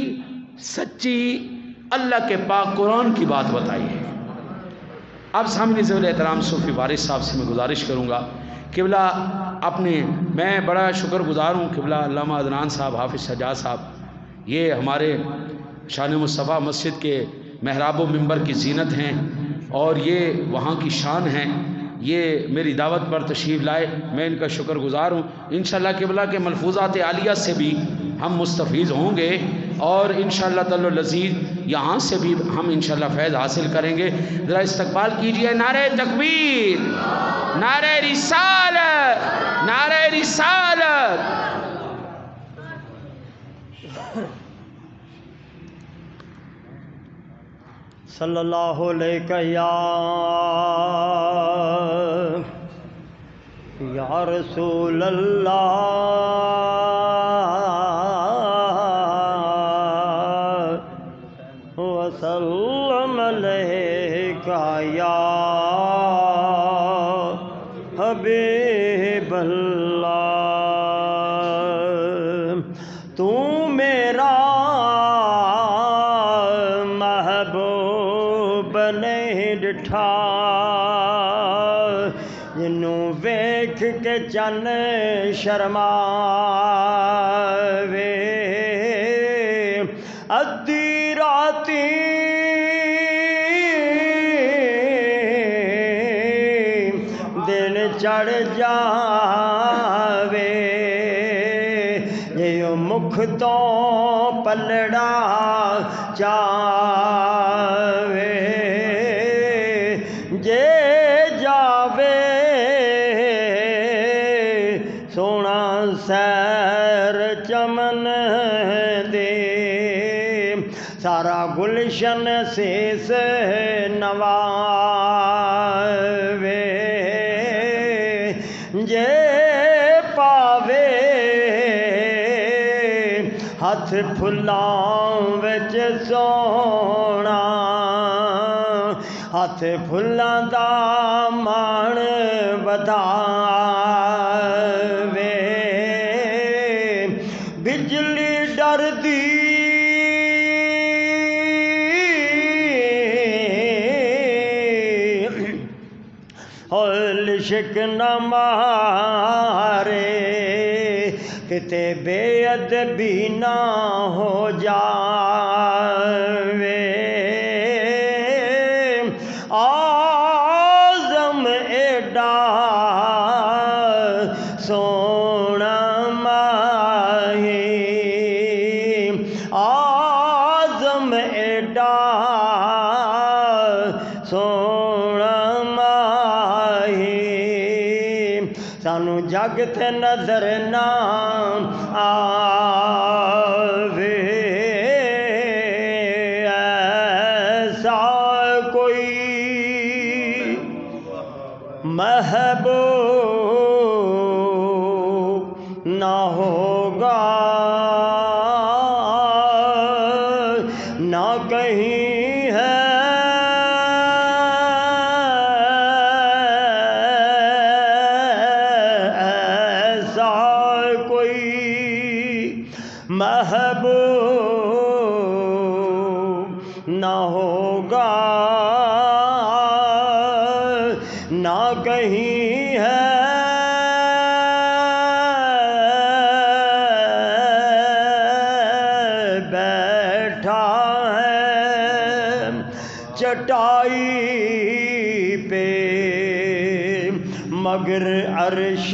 سچی اللہ کے پاک قرآن کی بات بتائی ہے. اب سامنے ذوال احترام صوفی وارث صاحب سے میں گزارش کروں گا, قبلہ اپنے میں بڑا شکر گزار ہوں قبلہ علامہ عدنان صاحب, حافظ سجاد صاحب, یہ ہمارے شان مصطفیٰ مسجد کے محراب و منبر کی زینت ہیں اور یہ وہاں کی شان ہیں. یہ میری دعوت پر تشریف لائے, میں ان کا شکر گزار ہوں. انشاءاللہ قبلہ کے ملفوظات عالیہ سے بھی ہم مستفیض ہوں گے, اور انشاءاللہ تعالی العزیز یہاں سے بھی ہم انشاءاللہ فیض حاصل کریں گے. ذرا استقبال کیجئے نعرہ تکبیر, نعرہ رسالت, نعرہ رسالت. صلی اللہ علیہ یا رسول اللہ وسلم علیہ یا حبیب اللہ. تو میرا محبوب نہیں ڈٹھا, جنوں ویکھ کے چن شرماوے, ادھی راتی دن چڑھ جاوے, چاوے جے جاوے سونا سیر چمن دے سارا گلشن سیس نواوے جے پاوے ہاتھ پھلاں وچ سونا ہاتھ پھلاں دا مان ودھاوے بجلی ڈر دی عشق نہ مارے کتے بے ادبی نہ ہو جاوے آزم ایڈا سونا ماہی آزم ایڈا سونا سانو جگ تے نظر نہ آوے ایسا کوئی محبوب نہ ہوگا نہ کہیں ہے محبوب نہ ہوگا نہ کہیں ہے بیٹھا ہے چٹائی پہ مگر عرش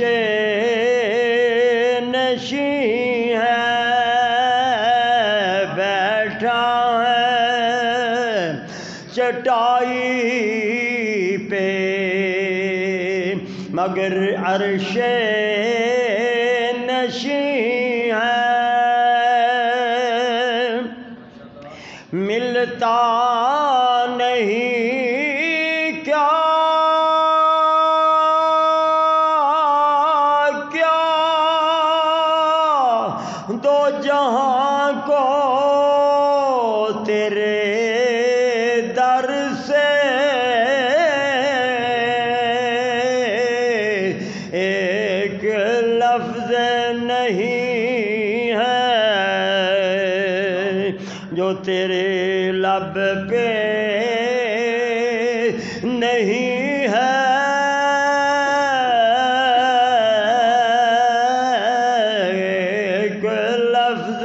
نشیں ہے چٹائی پہ مگر عرش نشیں ہے ملتا نہیں کیا دو جہاں کو تیرے در سے ایک لفظ نہیں ہے جو تیرے لب پہ نہیں ہے ایک لفظ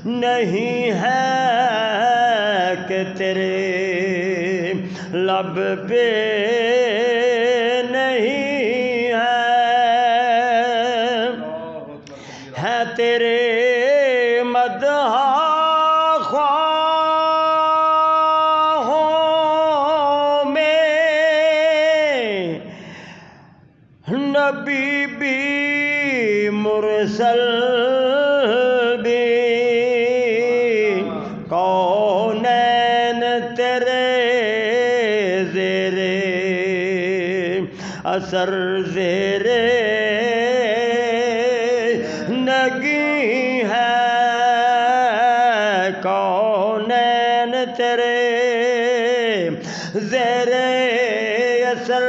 نہیں ہے کہ تیرے لب پہ نہیں ہے تیرے مدح خواہوں میں نبی بھی مرسل بھی کونین تیرے زیرے اثر زیرے نگی ہے کونین تیرے زیرے اثر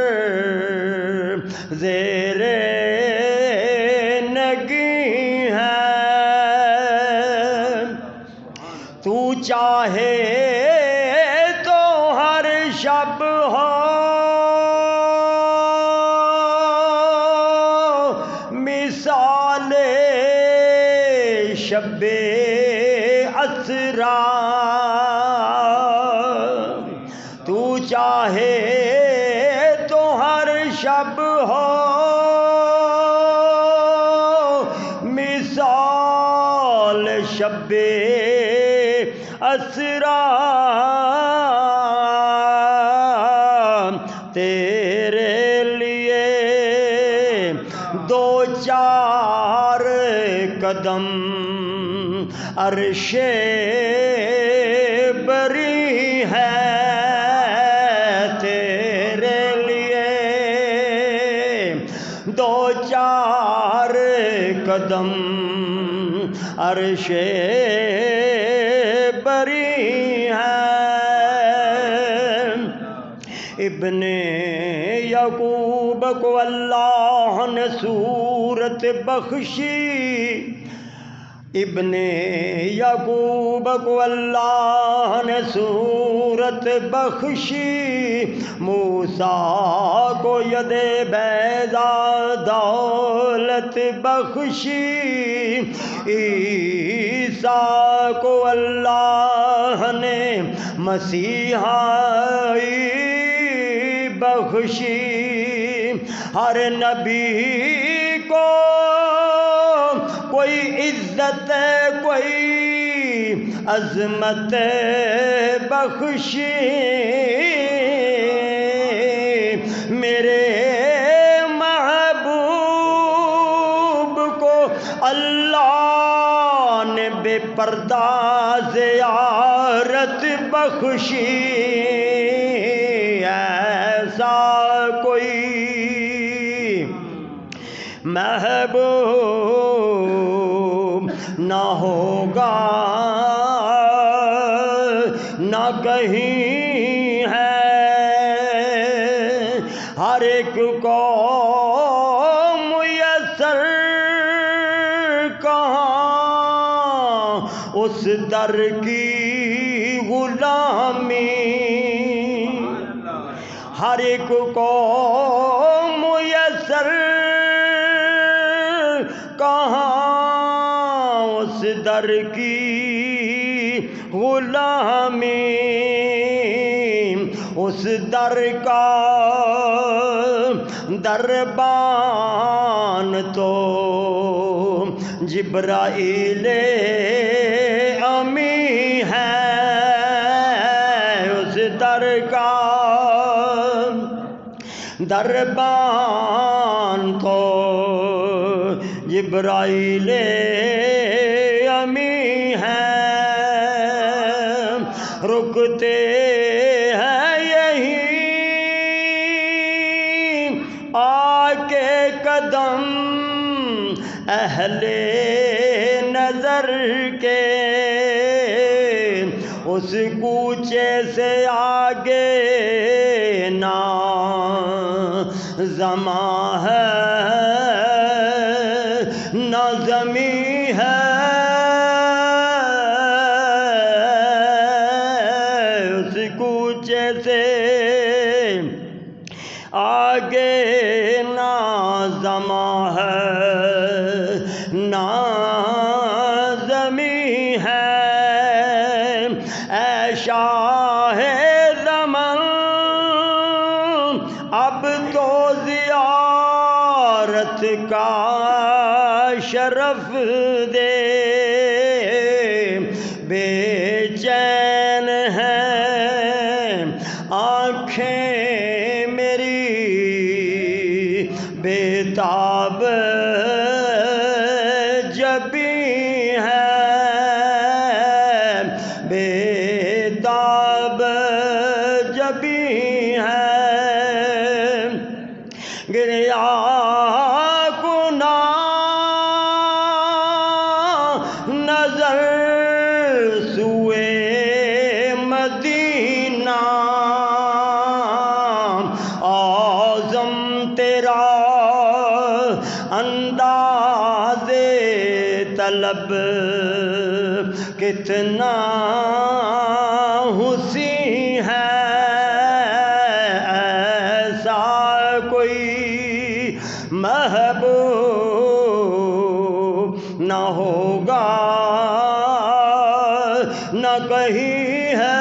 زیرے نگی ہے تو چاہے تو ہر شب ہو مثال شب اسرا تو چاہے تو ہر شب ہو مثال شب اسرا تیرے لیے دو چار قدم عرش بری ہے تیرے لیے دو چار قدم عرش بری ہے ابن یعقوب کو اللہ نے صورت بخشی ابن یعقوب کو اللہ نے صورت بخشی موسیٰ کو ید بیضا دولت بخشی عیسیٰ کو اللہ نے مسیحائی بخشی ہر نبی کو کوئی عزت کوئی عظمت بخشی میرے محبوب کو اللہ نے بے پردہ زیارت بخشی ایسا کوئی محبوب نہ ہوگا نہ کہیں ہے ہر ایک کو میسر کہاں اس در کی غلامی ہر ایک کو میسر کہاں اس در کی غلامی اس در کا دربان تو جبرائیل امی ہے اس در کا دربان تو جبرائیل امی ہے رکتے ہیں یہی آ کے قدم اہل نظر کے اس کوچے سے آگے نہ زماں ہے نہ زمیں ہے اس کوچے سے آگے نہ زماں ہے نہ زمیں ہے اے شاہ زمان اب تو زیارت کا شرف دے بے چین ہیں آنکھیں میری بے تاب جبی ہے بے تاب جبی ہے گریا نظر سوئے مدینہ اعظم تیرا انداز طلب کتنا حسین ہے ایسا کوئی محبوب نہ ہوگا نہ کہیں ہے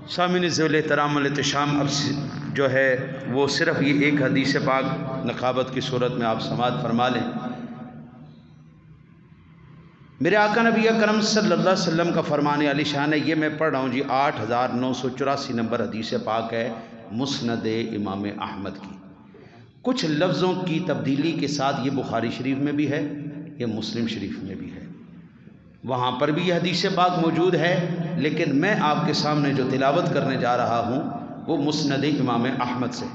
سامعین ذوال احترام والاحتشام اب جو ہے وہ صرف یہ ایک حدیث پاک نقابت کی صورت میں آپ سماعت فرما لیں۔ میرے آقا نبی اکرم صلی اللہ علیہ وسلم کا فرمان علی شان ہے، یہ میں پڑھ رہا ہوں جی 8984 نمبر حدیث پاک ہے مسند امام احمد کی۔ کچھ لفظوں کی تبدیلی کے ساتھ یہ بخاری شریف میں بھی ہے، یہ مسلم شریف میں بھی ہے، وہاں پر بھی یہ حدیث پاک موجود ہے، لیکن میں آپ کے سامنے جو تلاوت کرنے جا رہا ہوں وہ مسند امام احمد سے۔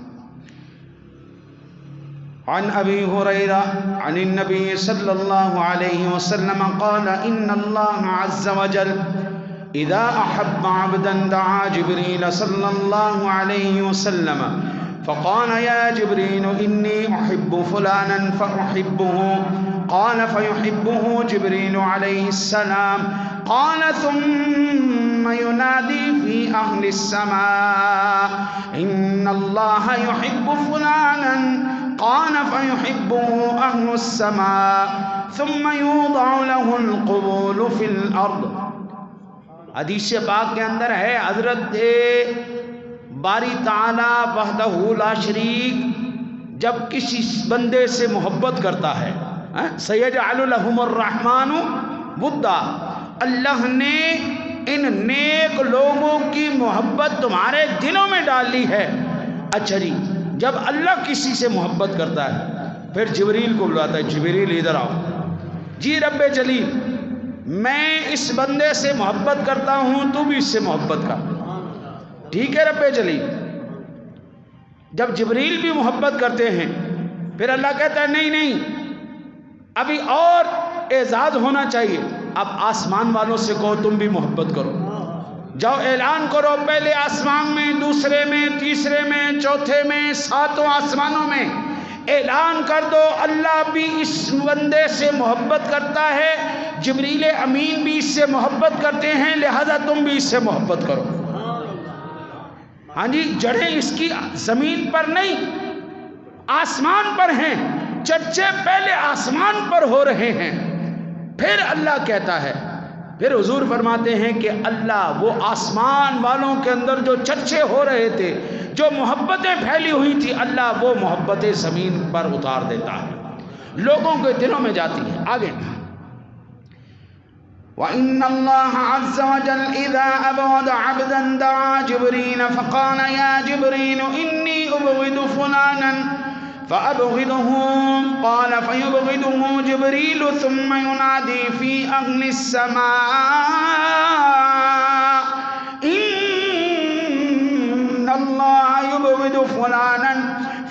عن ابی ہریرہ عن النبی صلی اللہ علیہ وسلم قال ان اللہ عز وجل اذا احب عبدا دعا جبریل صلی اللہ علیہ وسلم فقال یا جبریل انی احب فلانا فاحبه قال فيحبه جبريل عليه السلام قال ثم ينادي في أهل السماء إن الله يحب فلانا قال فيحبه أهل السماء ثم يوضع له القبول في الأرض۔ حدیث پاک کے اندر ہے حضرت باری تعالی وحدہ لا شریک جب کسی بندے سے محبت کرتا ہے، سیجعل لہم الرحمن ودا، اللہ نے ان نیک لوگوں کی محبت تمہارے دلوں میں ڈال لی ہے۔ اچھا جی، جب اللہ کسی سے محبت کرتا ہے پھر جبریل کو بلاتا ہے، جبریل ادھر آؤ، جی رب جلیل میں اس بندے سے محبت کرتا ہوں، تو بھی اس سے محبت کر، ٹھیک ہے رب جلیل۔ جب جبریل بھی محبت کرتے ہیں پھر اللہ کہتا ہے نہیں نہیں، ابھی اور اعزاز ہونا چاہیے، اب آسمان والوں سے کہو تم بھی محبت کرو، جاؤ اعلان کرو، پہلے آسمان میں، دوسرے میں، تیسرے میں، چوتھے میں، ساتوں آسمانوں میں اعلان کر دو اللہ بھی اس بندے سے محبت کرتا ہے، جبریل امین بھی اس سے محبت کرتے ہیں، لہذا تم بھی اس سے محبت کرو۔ ہاں جی، جڑیں اس کی زمین پر نہیں آسمان پر ہیں، چرچے پہلے آسمان پر ہو رہے ہیں، پھر اللہ کہتا ہے، پھر حضور فرماتے ہیں کہ اللہ وہ آسمان والوں کے اندر جو چرچے ہو رہے تھے، جو محبتیں پھیلی ہوئی تھی، اللہ وہ محبتیں زمین پر اتار دیتا ہے، لوگوں کے دلوں میں جاتی ہیں۔ آگے وَإِنَّ اللَّهَ عَزَّ وَجَلَّ إِذَا أَبْغَضَ عَبْدًا دَعَا جِبْرِيلَ فَقَالَ يَا جِبْرِيلُ إِنِّي أُبْغِضُ فُلَانًا فَأَبْغِضْهُ قَالَ فَيُبْغِضُهُ جِبْرِيلُ ثُمَّ يُنَادِي فِي أَهْلِ السَّمَاءِ إِنَّ اللَّهَ يُبْغِضُ فُلَانًا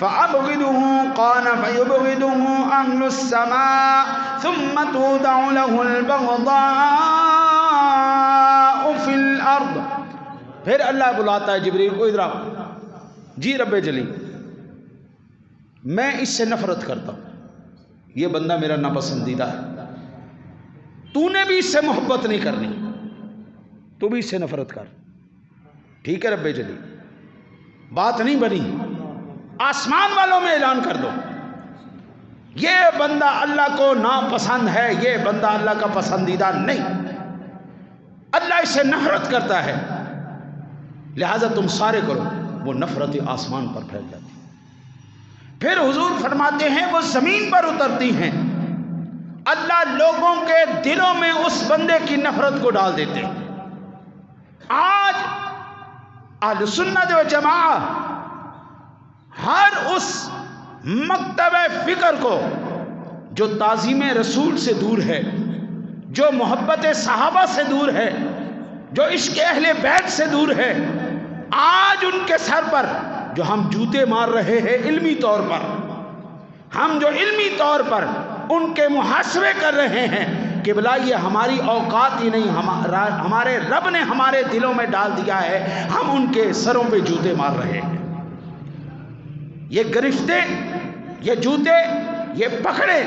فَأَبْغِضُهُ قَالَ فَيُبْغِضُهُ أَهْلُ السَّمَاءِ ثُمَّ تُوضَعُ لَهُ الْبَغْضَاءُ فِي الْأَرْضِ۔ پھر اللہ بلاتا ہے جبریل کو، ادھر آؤ، جی رب جلیل میں اس سے نفرت کرتا ہوں، یہ بندہ میرا ناپسندیدہ ہے، تو نے بھی اس سے محبت نہیں کرنی، تو بھی اس سے نفرت کر، ٹھیک ہے رب جلیل، بات نہیں بنی، آسمان والوں میں اعلان کر دو یہ بندہ اللہ کو ناپسند ہے، یہ بندہ اللہ کا پسندیدہ نہیں، اللہ اس سے نفرت کرتا ہے، لہذا تم سارے کرو، وہ نفرت آسمان پر پھیل جاتی۔ پھر حضور فرماتے ہیں وہ زمین پر اترتی ہیں، اللہ لوگوں کے دلوں میں اس بندے کی نفرت کو ڈال دیتے ہیں۔ آج اہل سنت و جماعت ہر اس مکتب فکر کو جو تعظیم رسول سے دور ہے، جو محبت صحابہ سے دور ہے، جو عشق اہل بیت سے دور ہے، آج ان کے سر پر جو ہم جوتے مار رہے ہیں علمی طور پر، ہم جو علمی طور پر ان کے محاسبے کر رہے ہیں کہ بلا یہ ہماری اوقات ہی نہیں، ہمارے رب نے ہمارے دلوں میں ڈال دیا ہے، ہم ان کے سروں پہ جوتے مار رہے ہیں۔ یہ گرفتے، یہ جوتے، یہ پکڑے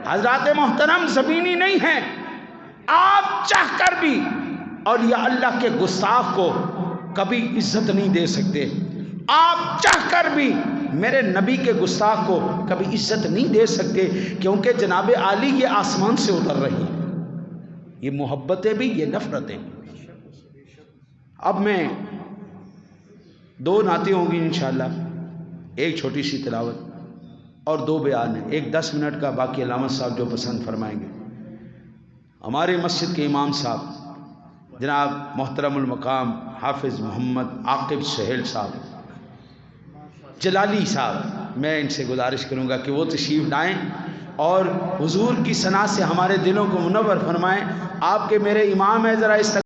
حضرات محترم زمینی نہیں ہیں، آپ چاہ کر بھی اولیاء اللہ کے گستاخ کو کبھی عزت نہیں دے سکتے، آپ چاہ کر بھی میرے نبی کے گستاخ کو کبھی عزت نہیں دے سکتے، کیونکہ جناب عالی یہ آسمان سے اتر رہی ہیں، یہ محبتیں بھی، یہ نفرتیں بھی۔ اب میں دو نعتیں ہوں گی انشاءاللہ، ایک چھوٹی سی تلاوت اور 2 بیان ہیں، ایک 10 منٹ کا، باقی علامہ صاحب جو پسند فرمائیں گے۔ ہماری مسجد کے امام صاحب جناب محترم المقام حافظ محمد عاقب سہیل صاحب جلالی صاحب، میں ان سے گزارش کروں گا کہ وہ تشریف لائیں اور حضور کی ثنا سے ہمارے دلوں کو منور فرمائیں۔ آپ کے میرے امام ہیں، ذرا اس